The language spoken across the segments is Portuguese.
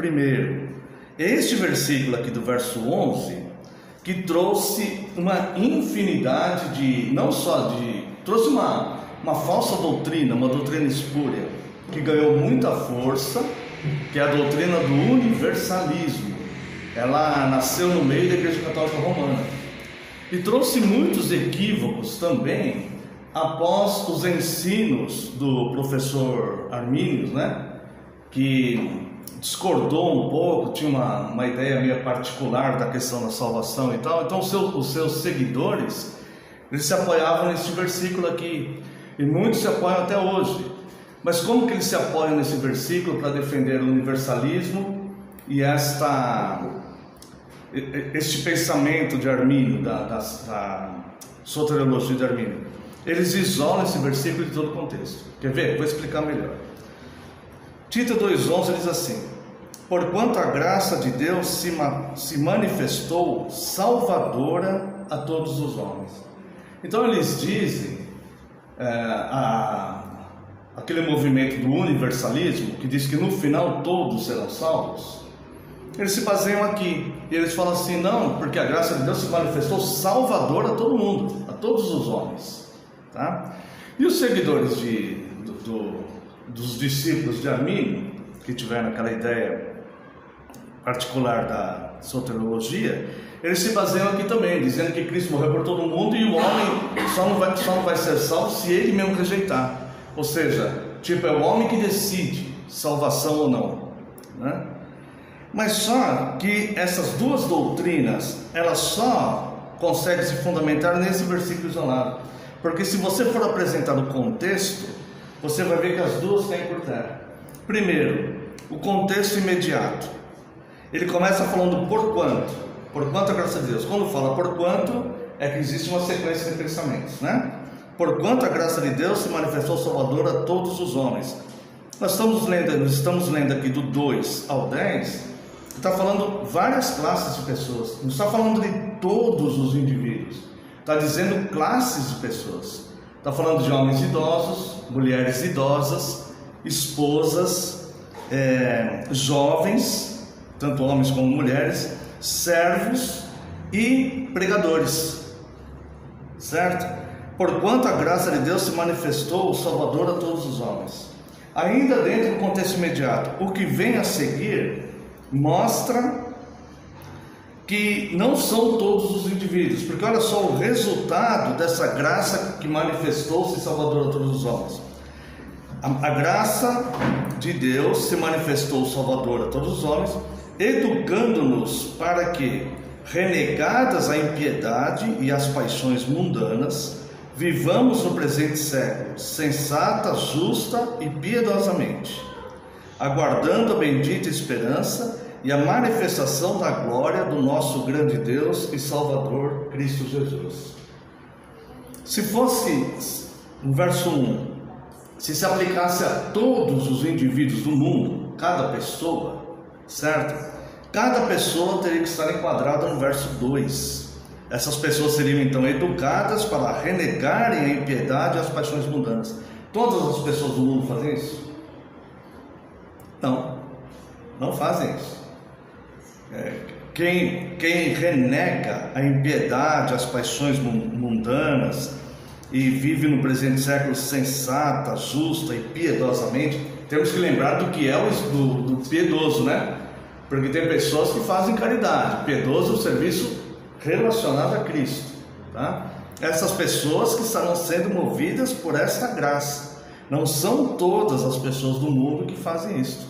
Primeiro, este versículo aqui do verso 11, que trouxe uma infinidade trouxe uma falsa doutrina, uma doutrina espúria, que ganhou muita força, que é a doutrina do universalismo. Ela nasceu no meio da Igreja Católica Romana e trouxe muitos equívocos também após os ensinos do professor Arminius, né? Que discordou um pouco, tinha uma ideia meio particular da questão da salvação e tal. Então os seus seguidores, eles se apoiavam nesse versículo aqui, e muitos se apoiam até hoje. Mas como que eles se apoiam nesse versículo para defender o universalismo e este pensamento de Armínio, da soteriologia de Armínio? Eles isolam esse versículo de todo o contexto. Quer ver? Vou explicar melhor. Tito 2,11 diz assim: porquanto a graça de Deus se manifestou salvadora a todos os homens. Então eles dizem, aquele movimento do universalismo, que diz que no final todos serão salvos, eles se baseiam aqui, e eles falam assim: não, porque a graça de Deus se manifestou salvadora a todo mundo, a todos os homens, tá? E os seguidores dos discípulos de Armínio, que tiveram aquela ideia particular da soteriologia, eles se baseiam aqui também, dizendo que Cristo morreu por todo mundo e o homem só não vai ser salvo se ele mesmo rejeitar. Ou seja, é o homem que decide salvação ou não, né? Mas só que essas duas doutrinas, elas só conseguem se fundamentar nesse versículo isolado, porque se você for apresentar o contexto, você vai ver que as duas têm por terra. Primeiro, o contexto imediato. Ele começa falando por quanto a graça de Deus. Quando fala por quanto, é que existe uma sequência de pensamentos, né? Por quanto a graça de Deus se manifestou salvadora a todos os homens. Nós estamos lendo aqui do 2 ao 10, está falando várias classes de pessoas, não está falando de todos os indivíduos, está dizendo classes de pessoas. Está falando de homens idosos, mulheres idosas, esposas, jovens, tanto homens como mulheres, servos e pregadores, certo? Porquanto a graça de Deus se manifestou salvador a todos os homens. Ainda dentro do contexto imediato, o que vem a seguir mostra que não são todos os indivíduos, porque olha só o resultado dessa graça que manifestou-se salvador a todos os homens. A graça de Deus se manifestou salvador a todos os homens, educando-nos para que, renegadas a impiedade e as paixões mundanas, vivamos no presente século sensata, justa e piedosamente, aguardando a bendita esperança e a manifestação da glória do nosso grande Deus e Salvador Cristo Jesus. Se fosse no verso 1, se aplicasse a todos os indivíduos do mundo, cada pessoa, certo? Cada pessoa teria que estar enquadrada no verso 2. Essas pessoas seriam então educadas para renegarem a impiedade e as paixões mundanas. Todas as pessoas do mundo fazem isso? Não fazem isso. Quem renega a impiedade, as paixões mundanas e vive no presente século sensata, justa e piedosamente, temos que lembrar do que é do piedoso, né? Porque tem pessoas que fazem caridade. Piedoso é o serviço relacionado a Cristo, tá? Essas pessoas que estarão sendo movidas por esta graça. Não são todas as pessoas do mundo que fazem isso.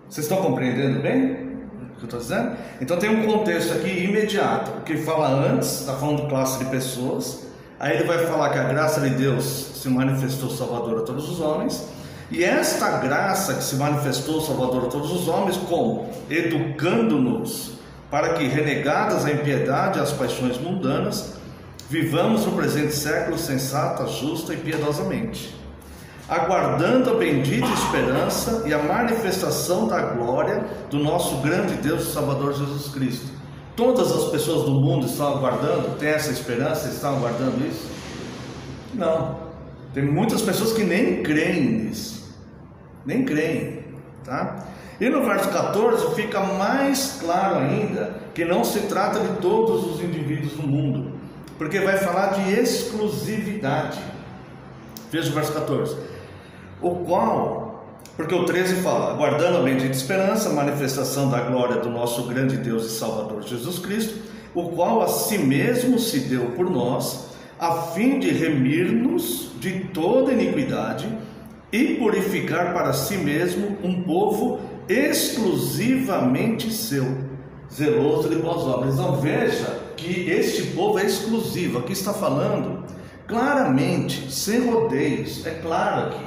Vocês estão compreendendo bem o que eu estou dizendo? Então tem um contexto aqui imediato. O que fala antes, está falando de classe de pessoas. Aí ele vai falar que a graça de Deus se manifestou salvador a todos os homens. E esta graça que se manifestou salvador a todos os homens, como? Educando-nos para que, renegadas a impiedade e as paixões mundanas, vivamos no presente século sensata, justa e piedosamente, aguardando a bendita esperança e a manifestação da glória do nosso grande Deus e Salvador Jesus Cristo. Todas as pessoas do mundo estão aguardando, têm essa esperança, estão aguardando isso? Não. Tem muitas pessoas que nem creem nisso, nem creem. tá? E no verso 14 fica mais claro ainda que não se trata de todos os indivíduos do mundo, porque vai falar de exclusividade. Veja o verso 14. Porque o 13 fala: aguardando a bendita esperança, a manifestação da glória do nosso grande Deus e Salvador Jesus Cristo, o qual a si mesmo se deu por nós, a fim de remir-nos de toda iniquidade e purificar para si mesmo um povo exclusivamente seu, zeloso de boas obras. Então veja que este povo é exclusivo. Aqui está falando claramente, sem rodeios, é claro aqui.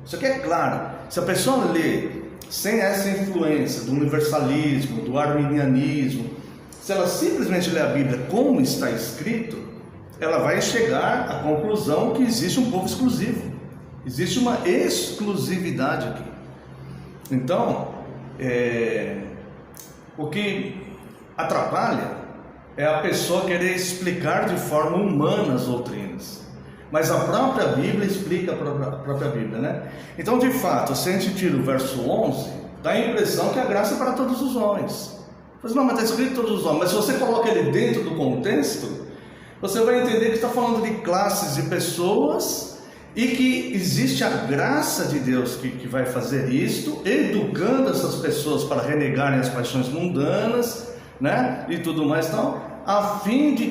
Isso aqui é claro. Se a pessoa lê sem essa influência do universalismo, do arminianismo, se ela simplesmente lê a Bíblia como está escrito, ela vai chegar à conclusão que existe um povo exclusivo, existe uma exclusividade aqui. Então, o que atrapalha é a pessoa querer explicar de forma humana as doutrinas, mas a própria Bíblia explica a própria Bíblia, né? Então, de fato, se a gente tira o verso 11, dá a impressão que a graça é para todos os homens. Mas não, mas está escrito todos os homens. Mas se você coloca ele dentro do contexto, você vai entender que está falando de classes de pessoas e que existe a graça de Deus que vai fazer isto, educando essas pessoas para renegarem as paixões mundanas, né? E tudo mais, então, a fim de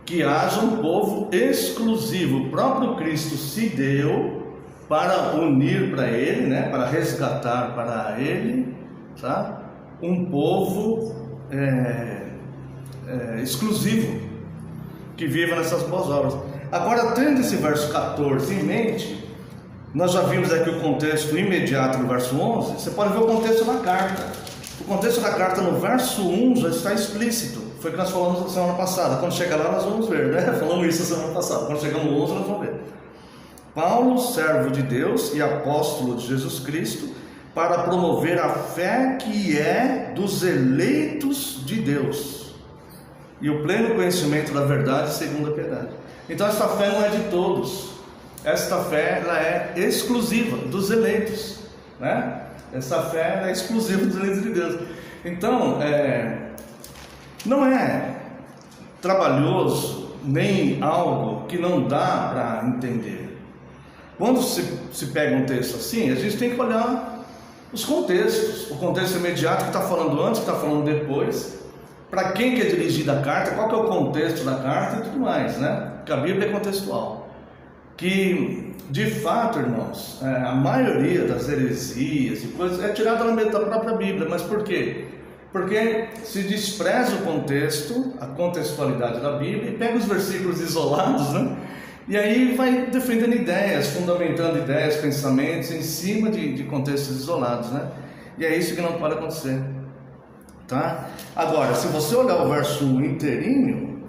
que haja um povo exclusivo. O próprio Cristo se deu para unir para Ele, né? Para resgatar para Ele, tá? Um povo exclusivo, que viva nessas boas obras. Agora, tendo esse verso 14 em mente, nós já vimos aqui o contexto imediato no verso 11. Você pode ver o contexto da carta. O contexto da carta no verso 1 já está explícito. Foi o que nós falamos na semana passada. Quando chegar lá nós vamos ver, né? Falamos isso na semana passada. Quando chegar no 11 nós vamos ver. Paulo, servo de Deus e apóstolo de Jesus Cristo, para promover a fé que é dos eleitos de Deus e o pleno conhecimento da verdade segundo a piedade. Então esta fé não é de todos. Esta fé ela é exclusiva dos eleitos, né? Essa fé é exclusiva dos eleitos de Deus. Então, não é trabalhoso, nem algo que não dá para entender. Quando se pega um texto assim, a gente tem que olhar os contextos. O contexto imediato que está falando antes, que está falando depois, para quem que é dirigida a carta, qual que é o contexto da carta e tudo mais, né? Porque a Bíblia é contextual. Que, de fato, irmãos, a maioria das heresias e coisas é tirada da própria Bíblia. Mas por quê? Porque se despreza o contexto, a contextualidade da Bíblia, e pega os versículos isolados, né? E aí vai defendendo ideias, fundamentando ideias, pensamentos em cima de contextos isolados, né? E é isso que não pode acontecer, tá? Agora, se você olhar o verso inteirinho,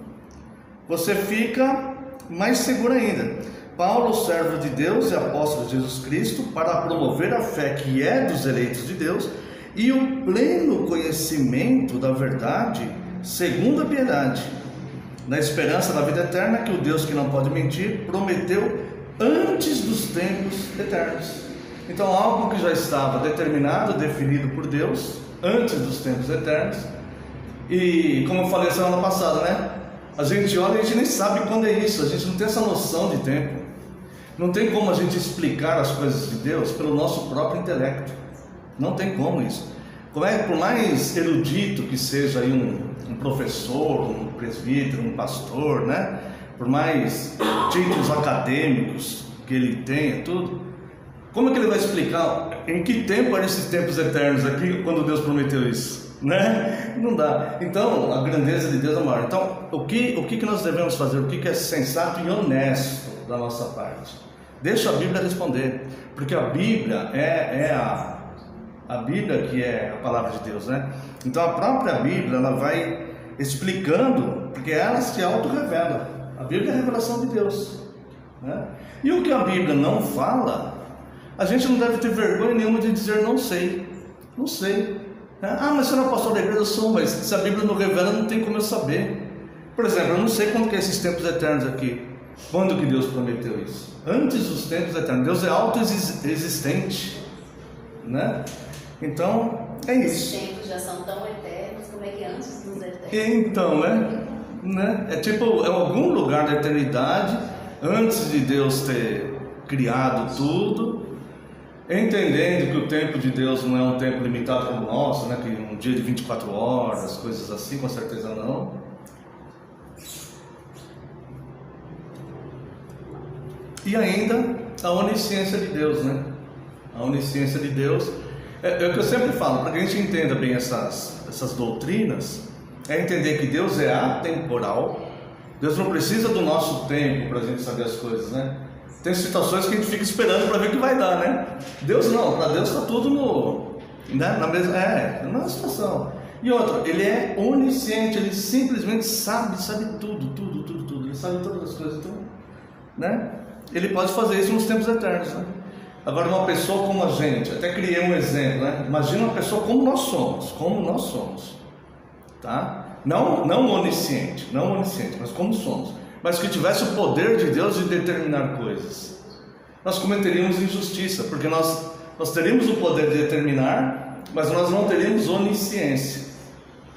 você fica mais seguro ainda. Paulo, servo de Deus e apóstolo de Jesus Cristo, para promover a fé que é dos eleitos de Deus e o pleno conhecimento da verdade segundo a piedade, na esperança da vida eterna que o Deus que não pode mentir prometeu antes dos tempos eternos. Então, algo que já estava determinado, definido por Deus antes dos tempos eternos. E como eu falei semana passada, né? A gente olha e a gente nem sabe quando é isso. A gente não tem essa noção de tempo. Não tem como a gente explicar as coisas de Deus pelo nosso próprio intelecto. Não tem como isso. Como é que, por mais erudito que seja aí um professor, um presbítero, um pastor, né? Por mais títulos acadêmicos que ele tenha, tudo, como é que ele vai explicar em que tempo eram esses tempos eternos aqui, quando Deus prometeu isso? Né? Não dá. Então, a grandeza de Deus é maior. Então, o que nós devemos fazer? O que é sensato e honesto da nossa parte? Deixa a Bíblia responder, porque a Bíblia a Bíblia que é a palavra de Deus, né? Então a própria Bíblia ela vai explicando, porque ela se auto-revela. A Bíblia é a revelação de Deus, né? E o que a Bíblia não fala, a gente não deve ter vergonha nenhuma de dizer não sei, não sei. Ah, mas você não é pastor da igreja? Eu sou, mas se a Bíblia não revela, não tem como eu saber. Por exemplo, eu não sei quando que é esses tempos eternos aqui. Quando que Deus prometeu isso? Antes dos tempos eternos. Deus é autoexistente, né? Então, é isso. Os tempos já são tão eternos, como é que antes dos eternos? Então, né? É tipo, é algum lugar da eternidade, antes de Deus ter criado tudo, entendendo que o tempo de Deus não é um tempo limitado como o nosso, né? Que um dia de 24 horas, coisas assim, com certeza não. E ainda a onisciência de Deus, né? A onisciência de Deus é o que eu sempre falo, para que a gente entenda bem essas doutrinas, é entender que Deus é atemporal. Deus não precisa do nosso tempo para a gente saber as coisas, né? Tem situações que a gente fica esperando para ver o que vai dar, né? Deus não, para Deus está tudo na mesma situação. E outra, Ele é onisciente, Ele simplesmente sabe tudo. Ele sabe todas as coisas, então, né? Ele pode fazer isso nos tempos eternos, né? Agora, uma pessoa como a gente, até criei um exemplo, né? Imagina uma pessoa como nós somos, tá? Não onisciente, mas como somos, mas que tivesse o poder de Deus de determinar coisas. Nós cometeríamos injustiça, porque nós teríamos o poder de determinar, mas nós não teríamos onisciência.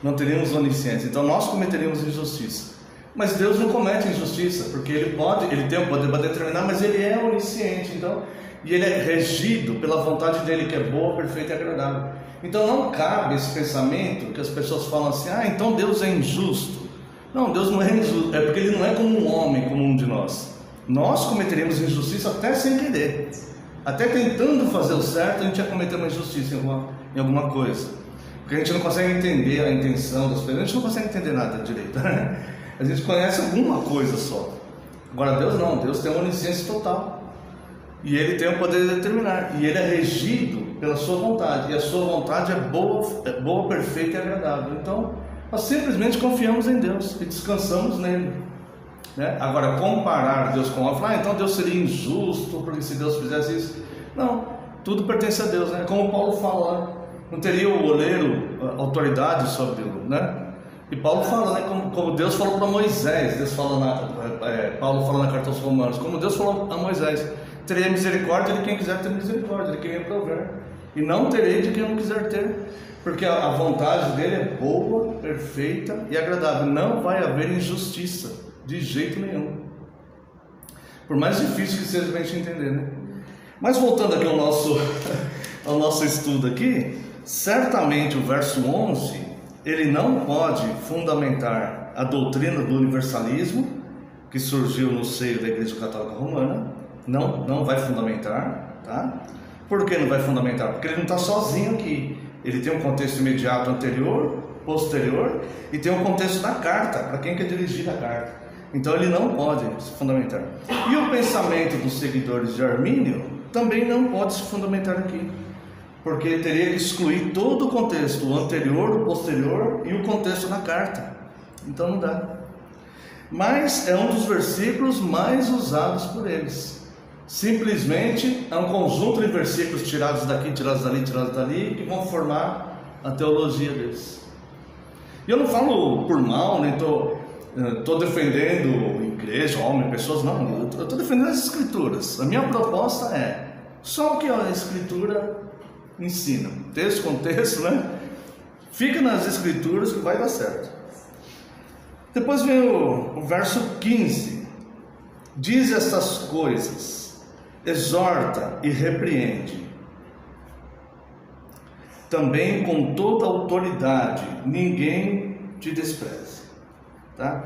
Então nós cometeríamos injustiça. Mas Deus não comete injustiça, porque Ele tem o poder para determinar, mas Ele é onisciente, então, e Ele é regido pela vontade dEle, que é boa, perfeita e agradável. Então não cabe esse pensamento que as pessoas falam assim, então Deus é injusto. Não, Deus não é injusto, é porque Ele não é como um homem, como um de nós. Nós cometeríamos injustiça até sem querer, até tentando fazer o certo, a gente ia cometer uma injustiça em alguma coisa, porque a gente não consegue entender a intenção das pessoas, a gente não consegue entender nada direito, né? A gente conhece alguma coisa só. Agora Deus não, Deus tem uma onisciência total. E Ele tem o poder de determinar. E Ele é regido pela sua vontade. E a sua vontade é boa, perfeita e agradável. Então, nós simplesmente confiamos em Deus e descansamos nele, né? Agora, comparar Deus com o homem, então Deus seria injusto, porque se Deus fizesse isso. Não, tudo pertence a Deus, né? Como Paulo fala, não teria o oleiro autoridade sobre o, né? E Paulo fala, né, como Deus falou para Moisés, Paulo fala na carta aos Romanos, como Deus falou a Moisés, terei misericórdia de quem quiser ter misericórdia, de quem reprover, e não terei de quem não quiser ter, porque a vontade dele é boa, perfeita e agradável, não vai haver injustiça, de jeito nenhum, por mais difícil que seja para a gente entender, né? Mas voltando aqui ao nosso estudo aqui, certamente o verso 11, ele não pode fundamentar a doutrina do universalismo que surgiu no seio da Igreja Católica Romana. Não vai fundamentar, tá? Por que não vai fundamentar? Porque ele não está sozinho aqui. Ele tem um contexto imediato anterior, posterior, e tem um contexto da carta, para quem quer dirigir a carta. Então ele não pode se fundamentar. E o pensamento dos seguidores de Armínio também não pode se fundamentar aqui, porque teria que excluir todo o contexto, o anterior, o posterior e o contexto na carta. Então não dá. Mas é um dos versículos mais usados por eles. Simplesmente é um conjunto de versículos tirados daqui, tirados dali, que vão formar a teologia deles. E eu não falo por mal, nem estou defendendo igreja, homem, pessoas, não. Eu estou defendendo as escrituras. A minha proposta é só o que a escritura ensina, texto com texto, né? Fica nas escrituras que vai dar certo. Depois vem o verso 15. Diz estas coisas, exorta e repreende, também com toda autoridade, ninguém te despreze, tá?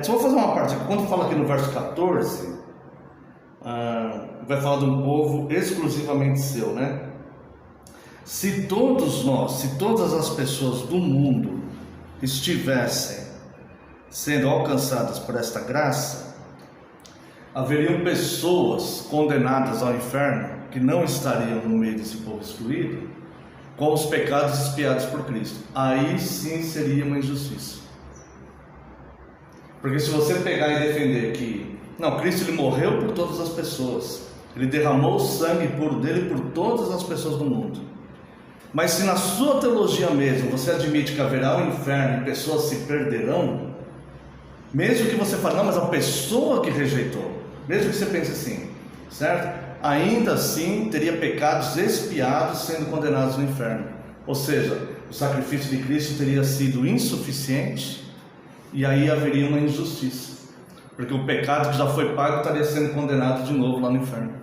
Só vou fazer uma parte aqui. Quando fala aqui no verso 14, vai falar de um povo exclusivamente seu, né? Se todos nós, se todas as pessoas do mundo estivessem sendo alcançadas por esta graça, haveriam pessoas condenadas ao inferno que não estariam no meio desse povo excluído, com os pecados expiados por Cristo. Aí sim seria uma injustiça. Porque se você pegar e defender que não, Cristo ele morreu por todas as pessoas, ele derramou o sangue puro dele por todas as pessoas do mundo, mas se na sua teologia mesmo você admite que haverá um inferno e pessoas se perderão, Mesmo que você fale, não, mas a pessoa que rejeitou, mesmo que você pense assim, certo? Ainda assim teria pecados expiados sendo condenados no inferno. Ou seja, o sacrifício de Cristo teria sido insuficiente e aí haveria uma injustiça, porque o pecado que já foi pago estaria sendo condenado de novo lá no inferno.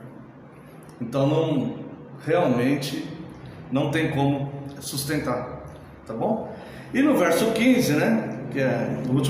Então realmente não tem como sustentar, tá bom? E no verso 15, né, que é o último